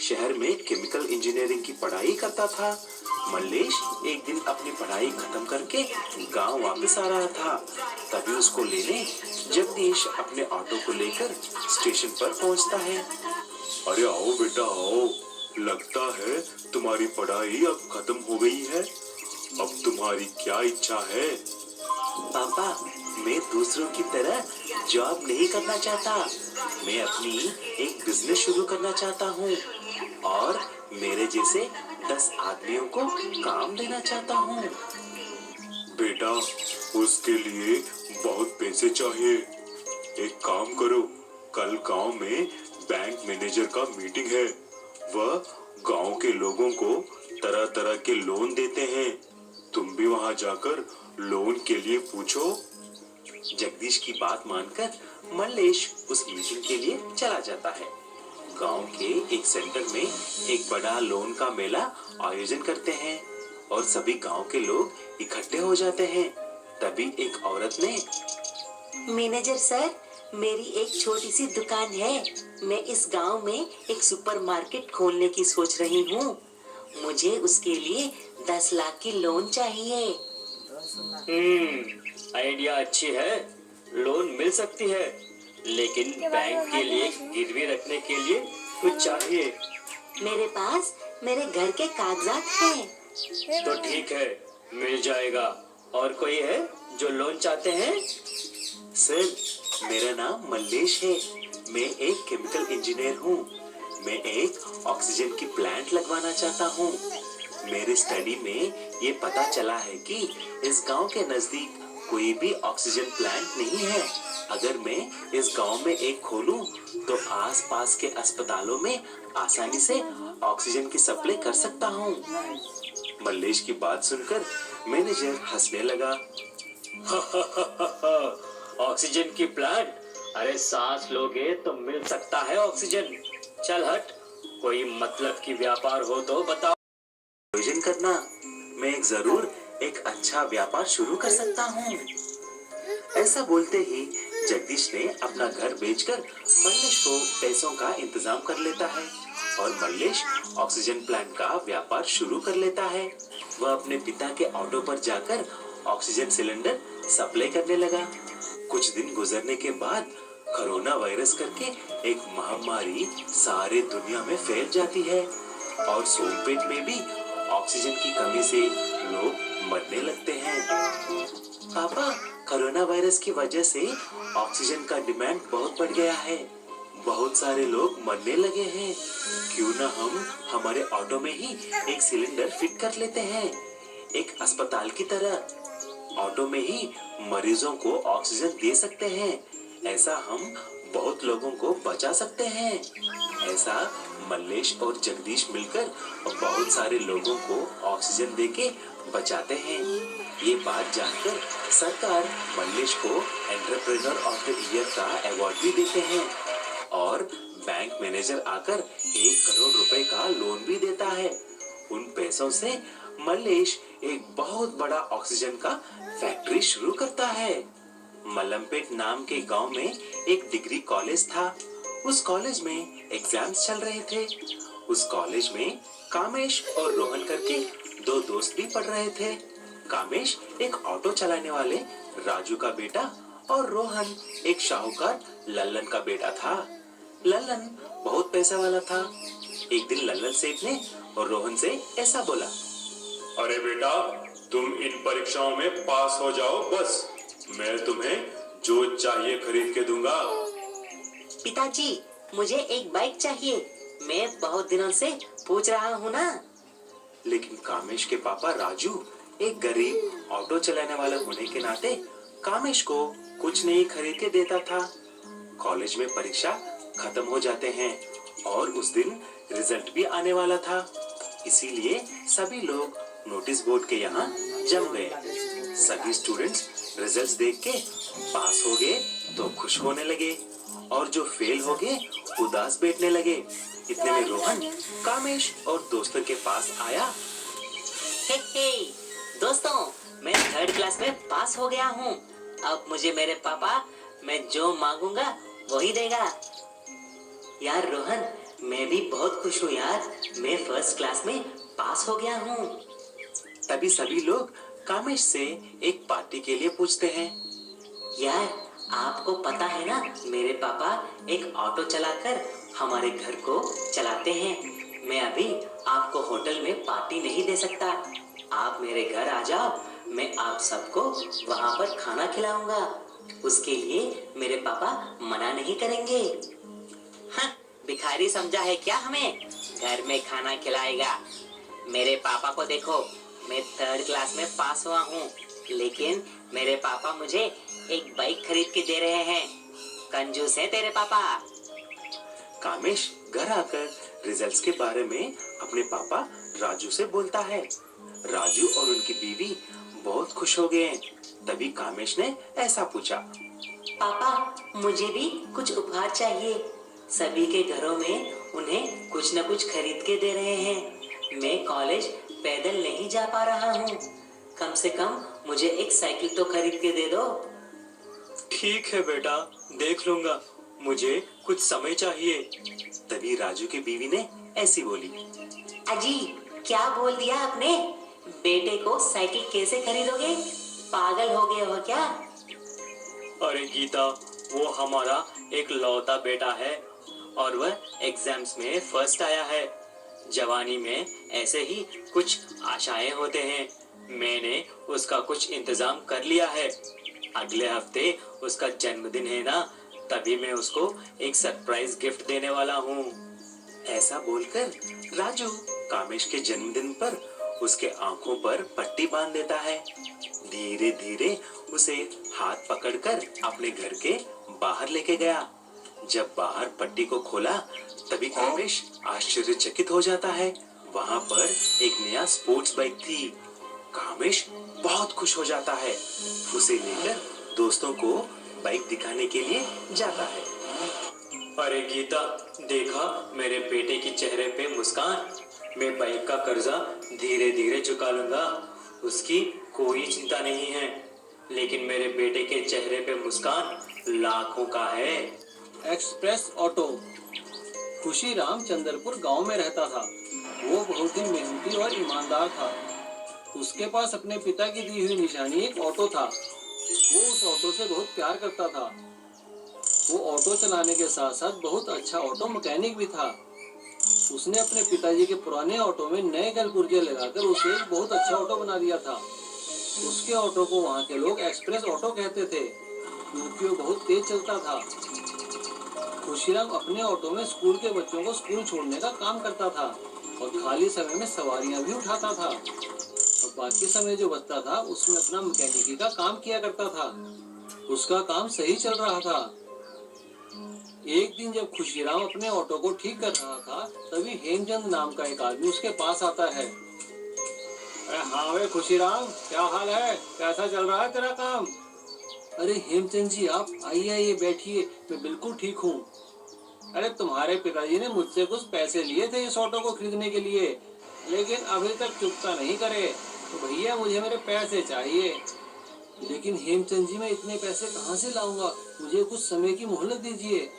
शहर में chemical engineering की पढ़ाई करता था। मल्लेश एक दिन अपनी पढ़ाई खत्म करके गांव वापस आ रहा था। तभी उसको लेने जगदीश अपने ऑटो को लेकर स्टेशन पर पहुंचता है। अरे आओ बेटा आओ, लगता है तुम्हारी पढ़ाई अब खत्म हो गई है। अब तुम्हारी क्या इच्छा है? पापा, मैं दूसरों की तरह जॉब नहीं करना चाहता। मैं अपनी एक बिजनेस शुरू करना चाहता हूँ और मेरे जैसे 10 आदमियों को काम देना चाहता हूँ। बेटा, उसके लिए बहुत पैसे चाहिए। एक काम करो, कल गांव में बैंक मैनेजर का मीटिंग है। वह गांव के लोगों को तरह तरह के लोन देते हैं। तुम भी वहां जाकर लोन के लिए पूछो। जगदीश की बात मानकर मल्लेश उस मीटिंग के लिए चला जाता है। गांव के एक सेंटर में एक बड़ा लोन का मेला आयोजन करते हैं और सभी गांव के लोग इकट्ठे हो जाते हैं। तभी एक औरत ने, मैनेजर सर, मेरी एक छोटी सी दुकान है। मैं इस गांव में एक सुपरमार्केट खोलने की सोच रही हूँ। मुझे उसके लिए 10 लाख की लोन चाहिए। आइडिया अच्छी है, लोन मिल सकती है, लेकिन बैंक के लिए गिरवी रखने के लिए कुछ चाहिए। मेरे पास मेरे घर के कागजात हैं। तो ठीक है, मिल जाएगा। और कोई है जो लोन चाहते हैं? सर, मेरा नाम मल्लेश है। मैं एक केमिकल इंजीनियर हूँ। मैं एक ऑक्सीजन की प्लांट लगवाना चाहता हूँ। मेरे स्टडी में ये पता चला है कि इस गांव के नजदीक कोई भी ऑक्सीजन प्लांट नहीं है। अगर मैं इस गांव में एक खोलूं तो आसपास के अस्पतालों में आसानी से ऑक्सीजन की सप्लाई कर सकता हूं। मल्लेश की बात सुनकर मैनेजर हंसने लगा। ऑक्सीजन की प्लांट? अरे सांस लोगे तो मिल सकता है ऑक्सीजन। चल हट, कोई मतलब की व्यापार हो तो बताओ। आयोजन करना, मैं जरूर एक अच्छा व्यापार शुरू कर सकता हूँ। ऐसा बोलते ही जगदीश ने अपना घर बेचकर मल्लेश को पैसों का इंतजाम कर लेता है और मल्लेश ऑक्सीजन प्लांट का व्यापार शुरू कर लेता है। वह अपने पिता के ऑटो पर जाकर ऑक्सीजन सिलेंडर सप्लाई करने लगा। कुछ दिन गुजरने के बाद कोरोना वायरस करके एक महामारी सारे दुनिया में फैल जाती है और सोनपेट में भी ऑक्सीजन की कमी से लोग मरने लगते हैं। पापा, कोरोना वायरस की वजह से ऑक्सीजन का डिमांड बहुत बढ़ गया है। बहुत सारे लोग मरने लगे हैं। क्यों ना हम हमारे ऑटो में ही एक सिलेंडर फिट कर लेते हैं, एक अस्पताल की तरह। ऑटो में ही मरीजों को ऑक्सीजन दे सकते हैं। ऐसा हम बहुत लोगों को बचा सकते हैं। ऐसा मल्लेश और जगदीश मिलकर बहुत सारे लोगों को ऑक्सीजन देके बचाते हैं। ये बात जानकर सरकार मल्लेश को एंटरप्रेन्योर ऑफ द ईयर का अवार्ड भी देते हैं और बैंक मैनेजर आकर 1 करोड़ रुपए का लोन भी देता है। उन पैसों से मल्लेश एक बहुत बड़ा ऑक्सीजन का फैक्ट्री शुरू करता है। मलमपेट नाम के गांव में एक डिग्री कॉलेज था। उस कॉलेज में एग्जाम्स चल रहे थे। उस कॉलेज में कामेश और रोहन करके 2 दोस्त भी पढ़ रहे थे। कामेश एक ऑटो चलाने वाले राजू का बेटा और रोहन एक शाहूकार लल्लन का बेटा था। लल्लन बहुत पैसा वाला था। एक दिन लल्लन सेठ ने और रोहन से ऐसा बोला, अरे बेटा, तुम इन परीक्षाओं में पास हो जाओ बस, मैं तुम्हें जो चाहिए खरीद के दूंगा। पिताजी, मुझे एक बाइक चाहिए। मैं बहुत दिनों से पूछ रहा हूँ ना। लेकिन कामेश के पापा राजू एक गरीब ऑटो चलाने वाला होने के नाते कामेश को कुछ नहीं खरीद के देता था। कॉलेज में परीक्षा खत्म हो जाते हैं और उस दिन रिजल्ट भी आने वाला था। इसीलिए सभी लोग नोटिस बोर्ड के यहाँ जम गए। सभी स्टूडेंट्स रिजल्ट्स देख के पास हो गए तो खुश होने लगे और जो फेल हो गए उदास बैठने लगे। इतने में रोहन कामेश और दोस्तों के पास आया। हे दोस्तों, मैं 3rd क्लास में पास हो गया हूँ। अब मुझे मेरे पापा मैं जो मांगूंगा वही देगा। यार रोहन, मैं भी बहुत खुश हूँ यार, मैं फर्स्ट क्लास में पास हो गया हूँ। तभी सभी लोग कामेश से एक पार्टी के लिए पूछते हैं। यार आपको पता है ना, मेरे पापा एक ऑटो चलाकर हमारे घर को चलाते हैं। मैं अभी आपको होटल में पार्टी नहीं दे सकता। आप मेरे घर आ जाओ, मैं आप सबको वहाँ पर खाना खिलाऊंगा। उसके लिए मेरे पापा मना नहीं करेंगे। हाँ, भिखारी समझा है क्या हमें? घर में खाना खिलाएगा। मेरे पापा को देखो, मैं थर्ड क्लास में पास हुआ हूँ, लेकिन मेरे पापा मुझे एक बाइक खरीद के दे रहे हैं। कंजूस है तेरे पापा। कामेश घर आकर रिजल्ट्स के बारे में अपने पापा राजू से बोलता है। राजू और उनकी बीवी बहुत खुश हो गए। तभी कामेश ने ऐसा पूछा। पापा मुझे भी कुछ उपहार चाहिए। सभी के घरों में उन्हें कुछ न कुछ खरीद के दे रहे हैं। मैं कॉलेज पैदल नहीं जा पा रहा हूँ। कम से कम मुझे एक साइकिल तो खरीद के दे दो। ठीक है बेटा, देख लूंगा, मुझे कुछ समय चाहिए। तभी राजू की बीवी ने ऐसी बोली। अजी क्या बोल दिया आपने? बेटे को साइकिल कैसे खरीदोगे? पागल हो गए हो क्या? अरे गीता, वो हमारा एक लौता बेटा है और वह एग्जाम्स में फर्स्ट आया है। जवानी में ऐसे ही कुछ आशाएं होते हैं। मैंने उसका कुछ इंतजाम कर लिया है। अगले हफ्ते उसका जन्मदिन है ना, तभी मैं उसको एक सरप्राइज गिफ्ट देने वाला हूँ। ऐसा बोलकर राजू कामेश के जन्मदिन पर उसके आंखों पर पट्टी बांध देता है। धीरे धीरे उसे हाथ पकड़कर अपने घर के बाहर लेके गया। जब बाहर पट्टी को खोला, तभी कामेश आश्चर्यचकित हो जाता है। वहाँ पर एक नया स्पोर्ट्स बाइक थी। कामेश बहुत खुश हो जाता है। उसे लेकर दोस्तों को बाइक दिखाने के लिए जाता है। अरे गीता, देखा मेरे बेटे के चेहरे पे मुस्कान। मैं बाइक का कर्जा धीरे धीरे चुका लूंगा, उसकी कोई चिंता नहीं है। लेकिन मेरे बेटे के चेहरे पे मुस्कान लाखों का है। Express auto. खुशीराम चंद्रपुर गांव में रहता था। वो बहुत ही मेहनती और ईमानदार था। उसके पास अपने पिता की दी हुई निशानी एक ऑटो था। वो उस ऑटो से बहुत प्यार करता था। वो ऑटो चलाने के साथ साथ बहुत अच्छा ऑटो मैकेनिक भी था। उसने अपने पिताजी के पुराने ऑटो में नए गल पुर्जे लगाकर उसे एक बहुत अच्छा ऑटो बना दिया था। उसके ऑटो को वहाँ के लोग एक्सप्रेस ऑटो कहते थे, क्योंकि वो बहुत तेज चलता था। खुशीराम अपने ऑटो में स्कूल के बच्चों को स्कूल छोड़ने का काम करता था और खाली समय में सवारियां भी उठाता था, और बाकी समय जो बचता था उसमें अपना मैकेनिकी का काम किया करता था। उसका काम सही चल रहा था। एक दिन जब खुशीराम अपने ऑटो को ठीक कर रहा था, तभी हेमचंद नाम का एक आदमी उसके पास आता है। अरे हाँ वे खुशीराम, क्या हाल है? कैसा चल रहा है तेरा काम? अरे हेमचंद जी, आप आइए बैठिए, मैं बिल्कुल ठीक हूँ। अरे तुम्हारे पिताजी ने मुझसे कुछ पैसे लिए थे इस ऑटो को खरीदने के लिए, लेकिन अभी तक चुकता नहीं करे। तो भैया मुझे मेरे पैसे चाहिए। लेकिन हेमचंद जी, मैं इतने पैसे कहाँ से लाऊंगा? मुझे कुछ समय की मोहलत दीजिए।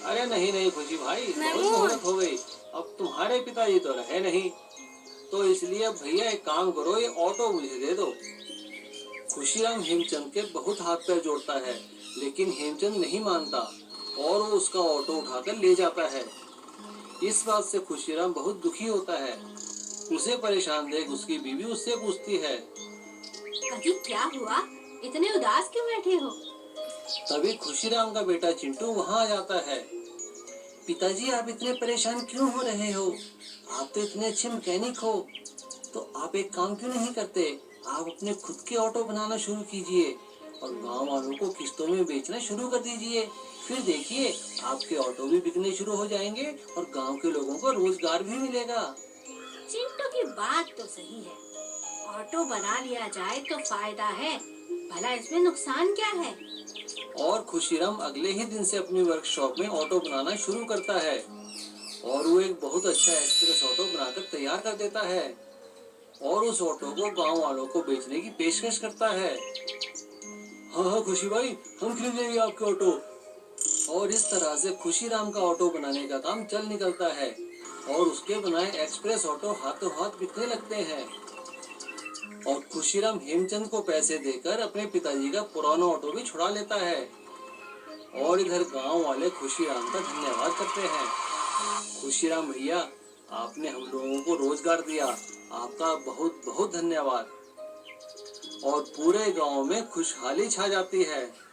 अरे नहीं खुशी भाई, बहुत मोहलत हो गई। अब तुम्हारे पिताजी तो रहे नहीं, तो इसलिए अब भैया एक काम करो, ये ऑटो मुझे दे दो। खुशीराम हेमचंद के बहुत हाथ पैर जोड़ता है, लेकिन हेमचंद नहीं मानता और वो उसका ऑटो उठाकर ले जाता है। इस बात से खुशीराम बहुत दुखी होता है। उसे परेशान देख उसकी बीवी उससे पूछती है, अजी क्या हुआ? इतने उदास क्यों बैठे हो? तभी खुशीराम का बेटा चिंटू वहाँ आ जाता है। पिताजी, आप इतने परेशान क्यों हो रहे हो? आप तो इतने अच्छे मैकेनिक हो, तो आप एक काम क्यों नहीं करते? आप अपने खुद के ऑटो बनाना शुरू कीजिए और गांव वालों को किस्तों में बेचना शुरू कर दीजिए। फिर देखिए, आपके ऑटो भी बिकने शुरू हो जाएंगे और गांव के लोगों को रोजगार भी मिलेगा। चिंटू की बात तो सही है। ऑटो बना लिया जाए तो फायदा है, भला इसमें नुकसान क्या है? और खुशीराम अगले ही दिन से अपनी वर्कशॉप में ऑटो बनाना शुरू करता है और वो एक बहुत अच्छा एक्सप्रेस ऑटो बनाकर तैयार कर देता है और उस ऑटो को गांव वालों को बेचने की पेशकश करता है। हाँ खुशी भाई, हम खरीद लेंगे आपके ऑटो। और इस तरह से खुशीराम का ऑटो बनाने का काम चल निकलता है और उसके बनाए एक्सप्रेस ऑटो हाथों हाथ बिकने लगते हैं। और खुशीराम हेमचंद को पैसे देकर अपने पिताजी का पुराना ऑटो भी छुड़ा लेता है। और इधर गांव वाले खुशीराम का धन्यवाद करते हैं। खुशीराम भैया, आपने हम लोगों को रोजगार दिया, आपका बहुत बहुत धन्यवाद। और पूरे गांव में खुशहाली छा जाती है।